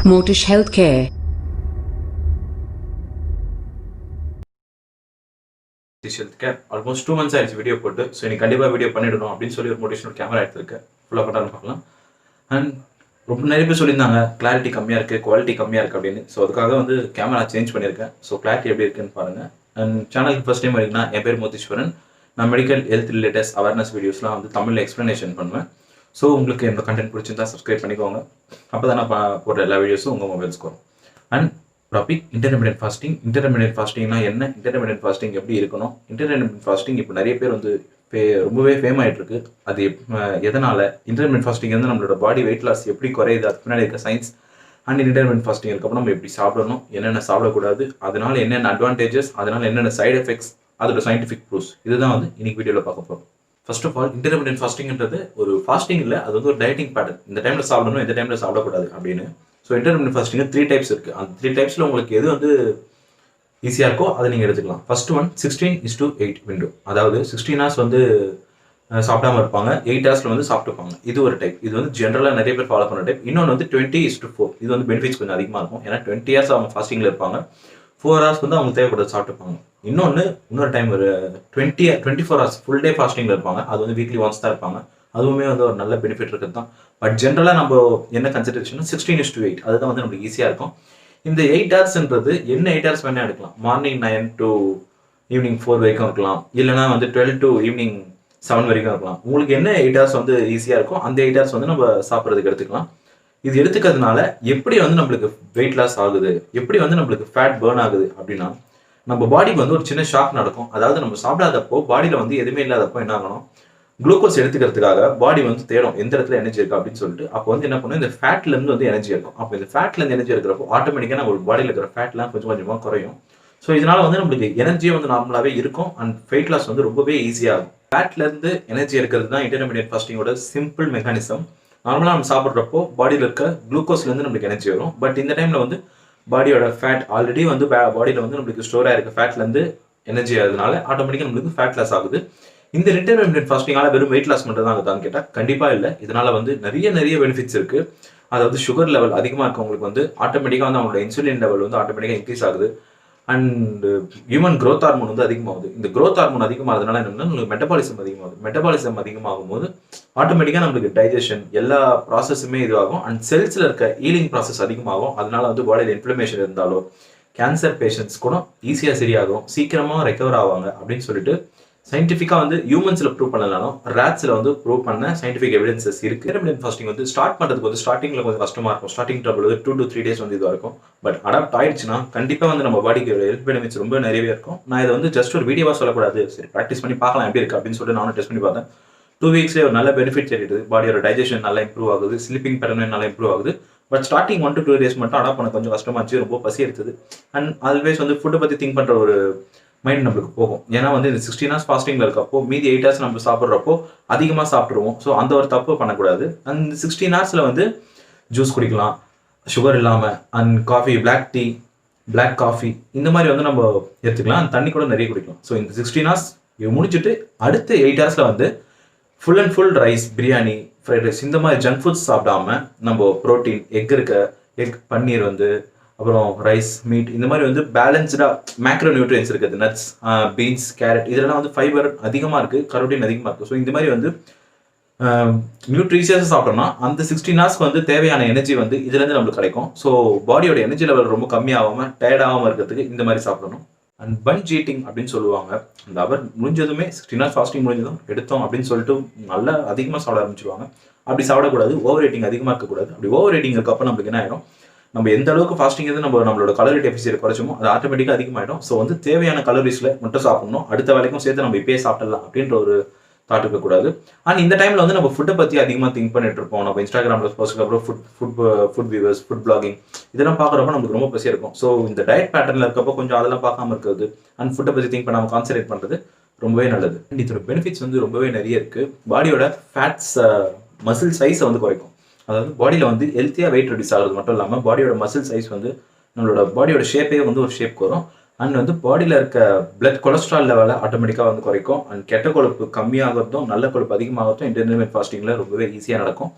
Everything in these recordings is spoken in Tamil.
Mortish Healthcare. Healthcare almost 2 months ஆயிடுச்சு வீடியோ போட்டு. ஸோ இன்னைக்கு கண்டிப்பாக வீடியோ பண்ணிடணும் அப்படின்னு சொல்லி ஒரு மோட்டிவேஷனல் கேமரா எடுத்துருக்கேன். ஃபுல்லாக பண்ணாலும் பார்க்கலாம். அண்ட் ரொம்ப நிறைய பேர் சொல்லியிருந்தாங்க கிளாரிட்டி கம்மியாக இருக்குது, குவாலிட்டி கம்மியாக இருக்குது அப்படின்னு. ஸோ அதுக்காக வந்து கேமரா சேஞ்ச் பண்ணியிருக்கேன். ஸோ கிளாரிட்டி எப்படி இருக்குன்னு பாருங்கள். அண்ட் சேனலுக்கு ஃபர்ஸ்ட் டைம் வரீங்கன்னா என் பேர் மோதீஸ்வரன். நான் மெடிக்கல் ஹெல்த் ரிலேட்டட் அவேர்னஸ் வீடியோஸ்லாம் வந்து தமிழில் எக்ஸ்ப்ளனேஷன் பண்ணுவேன். ஸோ உங்களுக்கு என்னோட கண்டென்ட் பிடிச்சிருந்தா சப்ஸ்கிரைப் பண்ணிக்கோங்க. அப்போ தான் நான் போடுற எல்லா வீடியோஸும் உங்கள் மொபைல்ஸ்க்கு வரும். And topic intermittent fasting. Intermittent ஃபாஸ்டிங்னா என்ன, இன்டர்மிடியன்ட் ஃபாஸ்டிங் எப்படி இருக்கணும், இன்டர்மிடியன்ட் ஃபாஸ்டிங் இப்போ நிறைய பேர் வந்து ரொம்பவே ஃபேம் ஆகிட்டு இருக்கு. அது எதனால் இன்டர்மிடியன்ட் ஃபாஸ்டிங் வந்து நம்மளோட பாடி வெயிட் லாஸ் எப்படி குறையுது, அதுக்கு பின்னாடி இருக்க சயின்ஸ். அண்ட் இன்டர்மிடியன்ட் ஃபாஸ்டிங் இருக்கப்போ நம்ம எப்படி சாப்பிடணும், என்னென்ன சாப்பிடக்கூடாது, அதனால என்னென்ன அட்வான்டேஜஸ், அதனால என்னென்ன சைடு எஃபெக்ட்ஸ், அதோட சயின்டிஃபிக் ப்ரூஃப்ஸ், இதுதான் வந்து இன்னைக்கு வீடியோவில் பார்க்க போகிறோம். ஃபர்ஸ்ட் ஆஃப் ஆல் இன்டர்மிடியன்ட் ஃபாஸ்டிங்ன்றது ஒரு ஃபாஸ்டிங் இல்லை, அது வந்து ஒரு டயட்டிங் பேட்டர்ன். இந்த டைமில் சாப்பிடணும், இந்த டைமில் சாப்பிடக்கூடாது அப்படின்னு. ஸோ இன்டர்மிடியன்ட் ஃபாஸ்டிங் 3 டைப்ஸ் இருக்குது. அந்த 3 டைப்ஸில் உங்களுக்கு எது வந்து ஈஸியாக இருக்கோ அதை நீங்கள் எடுத்துக்கலாம். First one 16:8 window. அதாவது 16 ஹவர்ஸ் வந்து சாப்பிடாம இருப்பாங்க, 8 ஹவர்ஸில் வந்து சாப்பிட்டுப்பாங்க. இது ஒரு டைப். இது வந்து ஜென்ரலாக நிறைய பேர் ஃபாலோ பண்ண டைப். இன்னொன்று வந்து 20:4. இது வந்து பெனிஃபிட்ஸ் கொஞ்சம் அதிகமாக இருக்கும். ஏன்னா 20 ஹவர்ஸ் அவங்க ஃபாஸ்டிங்கில் இருப்பாங்க, 4 ஹவர்ஸ் வந்து அவங்க தேவைப்படுறது சாப்பிட்டுப்பாங்க. இன்னொரு டைம் ஒரு 24 ஹவர்ஸ் ஃபுல் டே ஃபாஸ்டிங்கில் இருப்பாங்க. அது வந்து வீக்லி ஒன்ஸ் தான் இருப்பாங்க. அதுவுமே வந்து ஒரு நல்ல பெனிஃபிட் இருக்குது தான். பட் ஜென்ரலாக நம்ம என்ன கன்சிடரேஷன் 16:8, அதுதான் வந்து நம்மளுக்கு ஈஸியாக இருக்கும். இந்த 8 ஹவர்ஸ்ன்றது என்ன 8 ஹவர்ஸ் வேணால் எடுக்கலாம். மார்னிங் 9 to ஈவினிங் 4 வரைக்கும் இருக்கலாம், இல்லைனா வந்து 12 to ஈவினிங் 7 வரைக்கும் இருக்கலாம். உங்களுக்கு என்ன 8 ஹவர்ஸ் வந்து ஈஸியாக இருக்கும் அந்த 8 ஹவர்ஸ் வந்து நம்ம சாப்பிட்றதுக்கு எடுத்துக்கலாம். இது எடுத்துக்கிறதுனால எப்படி வந்து நம்மளுக்கு வெயிட் லாஸ் ஆகுது, எப்படி வந்து நம்மளுக்கு ஃபேட் பேர்ன் ஆகுது அப்படின்னா, நம்ம பாடிக்கு வந்து ஒரு சின்ன ஷாக் நடக்கும். அதாவது நம்ம சாப்பிடாதப்போ பாடியில் வந்து எதுவுமே இல்லாதப்போ என்ன ஆகணும், குளுக்கோஸ் எடுத்துக்கிறதுக்காக பாடி வந்து தேடும் எந்த இடத்துல எனர்ஜி இருக்கு அப்படின்னு சொல்லிட்டு. அப்போ வந்து என்ன பண்ணும், இந்த ஃபேட்ல இருந்து வந்து எனர்ஜி இருக்கும். அப்போ இந்த ஃபேட்ல இருந்து எனர்ஜி இருக்கிறப்போ ஆட்டோமேட்டிக்காக நம்ம பாடியில் இருக்கிற ஃபேட்லாம் கொஞ்சம் கொஞ்சமாக குறையும். ஸோ இதனால வந்து நம்மளுக்கு எனர்ஜியும் வந்து நார்மலாகவே இருக்கும் அண்ட் வெயிட் லாஸ் வந்து ரொம்பவே ஈஸியாகும். ஃபேட்ல இருந்து எனர்ஜி எடுக்கிறது தான் இன்டர்மிடியன்ட் ஃபாஸ்டிங்கோட சிம்பிள் மெக்கானிசம். நார்மலாக நம்ம சாப்பிட்றப்போ பாடியில் இருக்க குளுக்கோஸ்ல இருந்து நம்மளுக்கு எனர்ஜி வரும். பட் இந்த டைம்ல வந்து பாடியோட ஃபேட் ஆல்ரெடி வந்து பாடியில் வந்து நம்மளுக்கு ஸ்டோர் ஆயிருக்க ஃபேட்ல இருந்து எனர்ஜி ஆகுதுனால ஆட்டோமேட்டிக்காக நம்மளுக்கு ஃபேட் லாஸ் ஆகுது. இந்த இன்டர்மிடியன்ட் ஃபாஸ்டிங்கால வெறும் வெயிட் லாஸ் மட்டும் தான் ஆகுதான்னு கேட்டால் கண்டிப்பாக இல்லை. இதனால வந்து நிறைய பெனிஃபிட்ஸ் இருக்கு. அதாவது சுகர் லெவல் அதிகமாக இருக்கவங்களுக்கு வந்து ஆட்டோமேட்டிக்காக வந்து அவங்களோட இன்சுலின் லெவல் வந்து ஆட்டோமேட்டிக்காக இன்க்ரீஸ் ஆகுது. அண்ட் ஹியூமன் க்ரோத் ஹார்மோன் வந்து அதிகமாகுது. இந்த க்ரோத் ஹார்மோன் அதிகமாகிறதுனால என்னன்னா உங்களுக்கு மெட்டபாலிசம் அதிகமாகுது. மெட்டபாலிசம் அதிகமாகும் போது ஆட்டோமேட்டிக்காக நம்மளுக்கு டைஜஷன் எல்லா ப்ராசஸுமே இதுவாகும். அண்ட் செல்ஸில் இருக்க ஹீலிங் ப்ராசஸ் அதிகமாகும். அதனால வந்து பாடியில் இன்ஃப்ளமேஷன் இருந்தாலோ கேன்சர் பேஷண்ட்ஸ் கூட ஈஸியாக சரியாகும், சீக்கிரமாக ரெக்கவர் ஆவாங்க அப்படின்னு சொல்லிட்டு சயின்டிஃபிக்காக வந்து ஹியூமன்ஸில் ப்ரூவ் பண்ணலாலும் ரேட்ஸில் வந்து ப்ரூவ் பண்ண சயின்டிஃபிக் எவிடன்சஸ் இருக்குது. இன்டர்மிடியன்ட் ஃபாஸ்டிங் வந்து ஸ்டார்ட் பண்ணுறதுக்கு வந்து ஸ்டார்டிங்கில் கொஞ்சம் கஷ்டமாக இருக்கும். ஸ்டார்டிங் ட்ரபிள் 2 to 3 days வந்து இதுவாக இருக்கும். பட் அடாப்ட் ஆயிடுச்சுன்னா கண்டிப்பாக வந்து நம்ம பாடிக்கு ஹெல்த் பெனிஃபிட்ஸ் ரொம்ப நிறையவே இருக்கும். நான் இதை வந்து ஜஸ்ட் ஒரு வீடியோவாக சொல்லக்கூடாது, சரி ப்ராக்டிஸ் பண்ணி பார்க்கலாம் எப்படி இருக்குது அப்படின்னு சொல்லிட்டு நானும் டெஸ்ட் பண்ணி பார்த்தேன். 2 weeksலேயே ஒரு நல்ல பெனிஃபிட் தெரியுது. பாடியோட டைஜஷன் நல்லா இம்ப்ரூவ் ஆகுது, ஸ்லீப்பிங் பேட்டர்ன் நல்லா இம்ப்ரூவ் ஆகுது. பட் ஸ்டார்டிங் 1 to 2 days மட்டும் அடாப்ட் பண்ண கொஞ்சம் கஷ்டமாச்சு, ரொம்ப பசி எடுத்தது. அண்ட் ஆல்வேஸ் வந்து ஃபுட்டை பற்றி திங்க் பண்ணுற ஒரு மைண்ட் நம்மளுக்கு போகும். ஏன்னா வந்து இந்த 16 ஹவர்ஸ் ஃபாஸ்டிங்ல இருக்கப்போ மீதி 8 ஹவர்ஸ் நம்ம சாப்பிட்றப்போ அதிகமாக சாப்பிட்ருவோம். ஸோ அந்த ஒரு தப்பு பண்ணக்கூடாது. அந்த 16 ஹவர்ஸில் வந்து ஜூஸ் குடிக்கலாம் சுகர் இல்லாமல், and coffee, black tea, black coffee இந்த மாதிரி வந்து நம்ம எடுத்துக்கலாம். அந்த தண்ணி கூட நிறைய குடிக்கலாம். ஸோ இந்த 16 ஹவர்ஸ் முடிச்சுட்டு அடுத்த 8 ஹவர்ஸில் வந்து full and full rice, biryani, fried rice இந்த மாதிரி ஜங்க் ஃபுட்ஸ் சாப்பிடாம நம்ம ப்ரோட்டீன், எக் பன்னீர் வந்து, அப்புறம் ரைஸ், மீட் இந்த மாதிரி வந்து பேலன்ஸ்டாக மேக்ரோ நியூட்ரியன்ஸ் இருக்குது. நட்ஸ், பீன்ஸ், கேரட் இதெல்லாம் வந்து ஃபைபர் அதிகமாக இருக்குது, கரோட்டின் அதிகமாக இருக்குது. ஸோ இந்த மாதிரி வந்து நியூட்ரிஷியஸாக சாப்பிட்டோம்னா அந்த 16 ஹவர்ஸ்க்கு வந்து தேவையான எனர்ஜி வந்து இதுலேருந்து நம்மளுக்கு கிடைக்கும். ஸோ பாடியோட எனர்ஜி லெவல் ரொம்ப கம்மியாகாமல் டயர்டாகாமல் இருக்கிறதுக்கு இந்த மாதிரி சாப்பிடணும். அண்ட் பஞ்ச் ஈட்டிங் அப்படின்னு சொல்லுவாங்க. அந்த அவர் முடிஞ்சதுமே 16 ஹவர்ஸ் ஃபாஸ்டிங் முடிஞ்சதும் எடுத்தோம் அப்படின்னு சொல்லிட்டு நல்லா அதிகமாக சாப்பிட ஆரம்பிச்சிருவாங்க. அப்படி சாப்பிடக்கூடாது. ஓவர் ரேட்டிங் அதிகமாக இருக்கக்கூடாது. அப்படி ஓவர் ரேட்டிங் இருக்கப்போ நம்மளுக்கு என்ன ஆயிடும், நம்ம எந்த அளவுக்கு ஃபாஸ்டிங் வந்து நம்மளோட கலோரி டெஃபிசிட் குறைச்சோமோ அது ஆட்டோமேட்டிக்காக அதிகமாகிடும். ஸோ வந்து தேவையான கலோரிஸில் மட்டும் சாப்பிடணும், அடுத்த வேலைக்கும் சேர்த்து நம்ம இப்பயே சாப்பிடலாம் அப்படின்ற ஒரு தாட் இருக்கக்கூடாது. அண்ட் இந்த டைமில் வந்து நம்ம ஃபுட்டை பற்றி அதிகமாக திங்க் பண்ணிட்டு இருப்போம். நம்ம இன்ஸ்டாகிராமில் போஸ்ட்டுக்கு அப்புறம் ஃபுட் வியூவர்ஸ், ஃபுட் பிளாகிங் இதெல்லாம் பார்க்குறப்ப நமக்கு ரொம்ப பசியாக இருக்கும். ஸோ இந்த டயட் பேட்டர்னில் இருக்கப்போ கொஞ்சம் அதெல்லாம் பார்க்காம இருக்கிறது அண்ட் ஃபுட்டை பற்றி திங்க் பண்ணாமல் கான்சன்ட்ரேட் பண்ணுறது ரொம்பவே நல்லது. அண்ட் இதோட பெனிஃபிட்ஸ் வந்து ரொம்பவே நிறைய இருக்குது. பாடியோட ஃபேட்ஸ், மசில் சைஸை வந்து குறைக்கும். அதாவது பாடியில் வந்து ஹெல்த்தியாக வெயிட் ரெடியூஸ் ஆகிறது மட்டும் இல்லாமல் பாடியோட மசில் சைஸ் வந்து நம்மளோட பாடியோட ஷேப்பே வந்து ஒரு ஷேப் வரும். அண்ட் வந்து பாடியில் இருக்க பிளட் கொலஸ்ட்ரால் லெவலை ஆட்டோமேட்டிக்காக வந்து குறைக்கும். அண்ட் கெட்ட கொழுப்பு கம்மியாகிறதும் நல்ல கொழுப்பு அதிகமாகிறதும் இன்டர்மிடியன்ட் ஃபாஸ்டிங்கில் ரொம்பவே ஈஸியாக நடக்கும்.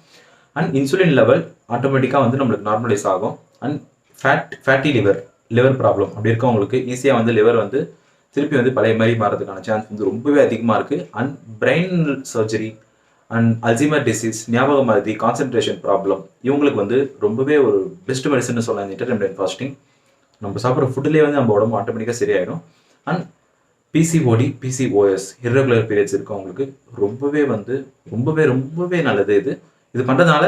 அண்ட் இன்சுலின் லெவல் ஆட்டோமேட்டிக்காக வந்து நம்மளுக்கு நார்மலைஸ் ஆகும். அண்ட் ஃபேட்டி லிவர் ப்ராப்ளம் அப்படி இருக்கவங்களுக்கு ஈஸியாக வந்து லிவர் வந்து திருப்பி வந்து பழைய மாதிரி மாறதுக்கான சான்ஸ் வந்து ரொம்பவே அதிகமாக இருக்குது. And brain surgery and Alzheimer disease, ஞாபக மறதி, கான்சென்ட்ரேஷன் ப்ராப்ளம், இவங்களுக்கு வந்து ரொம்பவே ஒரு பெஸ்ட் மெடிசன் சொல்லலாம் இந்த இன்டர்மிட்டன்ட் ஃபாஸ்டிங். நம்ம சாப்பிட்ற ஃபுட்டுலேயே வந்து நம்ம உடம்பு ஆட்டோமேட்டிக்காக சரியாயிடும். அண்ட் பிசிஓஎஸ் இர்ரெகுலர் பீரியட்ஸ் இருக்கவங்களுக்கு ரொம்பவே நல்லது. இது பண்ணுறதுனால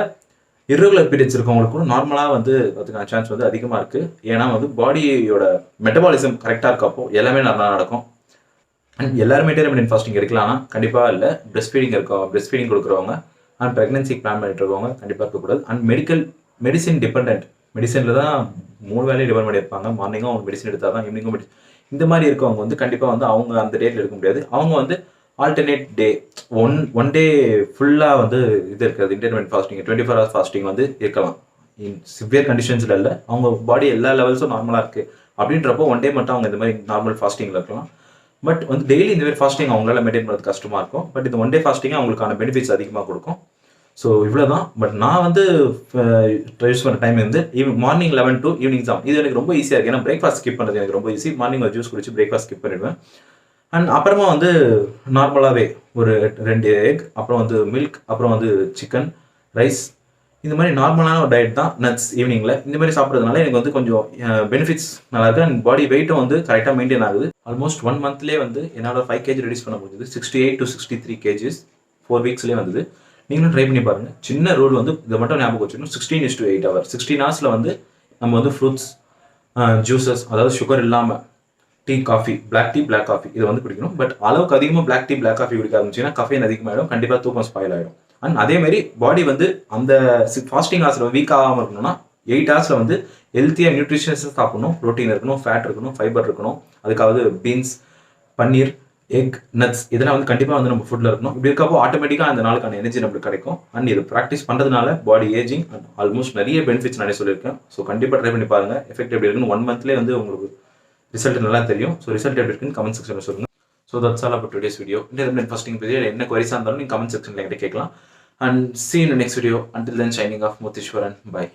இர்ரெகுலர் பீரியட்ஸ் இருக்கவங்களுக்கு கூட நார்மலாக வந்து அதுக்கான சான்ஸ் வந்து அதிகமாக இருக்குது. ஏன்னா வந்து பாடியோட மெட்டபாலிசம் கரெக்டாக இருக்கப்போ எல்லாமே நல்லா நடக்கும். அண்ட் எல்லாருமே இன்டர்மிட்டன்ட் ஃபாஸ்டிங் எடுக்கலாம்னா கண்டிப்பாக இல்லை. பிரெஸ்ட் ஃபீடிங் கொடுக்குறவங்க அண்ட் ப்ரெக்னன்சி பிளான் பண்ணிட்டு இருக்கவங்க கண்டிப்பாக இருக்கக்கூடாது. அண்ட் மெடிசின் டிபெண்ட், மெடிசனில் தான் 3 வேலையும் டிபெண்ட் பண்ணியிருப்பாங்க. மார்னிங்கும் அவங்க மெடிசன் எடுத்தால் தான் ஈவினிங்கும் இந்த மாதிரி இருக்கவங்க வந்து கண்டிப்பாக வந்து அவங்க அந்த டேட்டில் எடுக்க முடியாது. அவங்க வந்து ஆல்டர்னேட் டே ஒன் டே ஃபுல்லாக வந்து இது இருக்காது. இன்டர்மிட்டன்ட் ஃபாஸ்டிங் 24 hours ஃபாஸ்டிங் வந்து இருக்கலாம். சிவியர் கண்டிஷன்ஸில் இல்லை, அவங்க பாடி எல்லா லெவல்ஸும் நார்மலாக இருக்குது அப்படின்றப்போ ஒன் டே மட்டும் அவங்க இந்த மாதிரி நார்மல் ஃபாஸ்டிங்கில் இருக்கலாம். பட் வந்து டெய்லி இந்த மாதிரி ஃபாஸ்டிங் அவங்களால மெயின்டைன் பண்ணுறது கஷ்டமாக இருக்கும். பட் இந்த ஒன் டே ஃபாஸ்டிங் அவங்களுக்கான பெனிஃபிட்ஸ் அதிகமாக கொடுக்கும். ஸோ இவ்வளோ தான். பட் நான் வந்து யூஸ் பண்ணுற டைம் வந்து மார்னிங் 11 to ஈவினிங் 7. இது எனக்கு ரொம்ப ஈஸியாக இருக்குது. ஏன்னா பிரேக்ஃபாஸ்ட் ஸ்கிப் பண்ணுறது எனக்கு ரொம்ப ஈஸி. மார்னிங் ஒரு ஜூஸ் குடிச்சு பிரேக்ஃபாஸ்ட் ஸ்கிப் பண்ணிடுவேன். அண்ட் அப்புறமா வந்து நார்மலாகவே ஒரு 2 எக், அப்புறம் வந்து மில்க், அப்புறம் வந்து சிக்கன், ரைஸ், இந்த மாதிரி நார்மலான ஒரு டயட் தான். நட்ஸ் ஈவினிங்கில் இந்த மாதிரி சாப்பிட்றதுனால எனக்கு வந்து கொஞ்சம் பெனிஃபிட்ஸ் நல்லா இருக்குது. அண்ட் பாடி வெயிட்டும் வந்து கரெக்டாக மெயின்டைன் ஆகுது. ஆல்மோஸ்ட் 1 monthலேயே வந்து என்னால் 5 kg ரெடியூஸ் பண்ண முடியுது. 68 to 63 kgs 4 weeksலேயே வந்தது. நீங்களும் ட்ரை பண்ணி பாருங்கள். சின்ன ரூல் வந்து இதை மட்டும் ஞாபகம் வச்சுக்கணும். 16:8 hours 16 hours வந்து நம்ம வந்து ஃப்ரூட்ஸ், ஜூஸஸ், அதாவது சுகர் இல்லாமல் டீ, காஃபி, பிளாக் காஃபி இதை வந்து குடிக்கணும். பட் அளவுக்கு அதிகமாக பிளாக் காஃபி குடிக்க ஆரம்பிச்சிங்கன்னா கஃபைன் அதிகமாகிடும், கண்டிப்பாக தூக்கம் ஸ்பாயில் ஆகிடும். அண்ட் அதேமாதிரி பாடி வந்து அந்த ஃபாஸ்டிங் ஹவர்ஸில் வீக் ஆகாமல் இருக்கணும்னா 8 hours வந்து ஹெல்த்தியாக நியூட்ரிஷன்ஸாக சாப்பிடணும். ப்ரோட்டீன் இருக்கணும், ஃபேட் இருக்கணும், ஃபைபர் இருக்கணும். அதுக்காவது பீன்ஸ், பன்னீர், எக், நட்ஸ் இதெல்லாம் வந்து கண்டிப்பாக வந்து நம்ம ஃபுட்டில் இருக்கணும். இப்படி இருக்கப்போ ஆட்டோமேட்டிக்காக அந்த நாளுக்கான எனர்ஜி நம்மளுக்கு கிடைக்கும். அண்ட் இது ப்ராக்டிஸ் பண்ணுறதுனால பாடி ஏஜிங் அண்ட் ஆல்மோஸ்ட் நிறைய பெனிஃபிட்ஸ் நிறைய சொல்லியிருக்கேன். ஸோ கண்டிப்பாக ட்ரை பண்ணி பாருங்கள். எஃபெக்ட் எப்படி இருக்குன்னு 1 monthலேயே வந்து உங்களுக்கு ரிசல்ட் நல்லா தெரியும். ஸோ ரிசல்ட் எப்படி இருக்குன்னு கமெண்ட் செக்ஷனில் சொல்லுங்கள். So that's all about today's video. Intermittent fasting பற்றி என்ன குவரிஸாக இருந்தாலும் நீங்கள் கமெண்ட் செக்ஷனில் என்கிட்ட கேட்கலாம். And see you in the next video. Until then, signing off, Muthishwaran. Bye.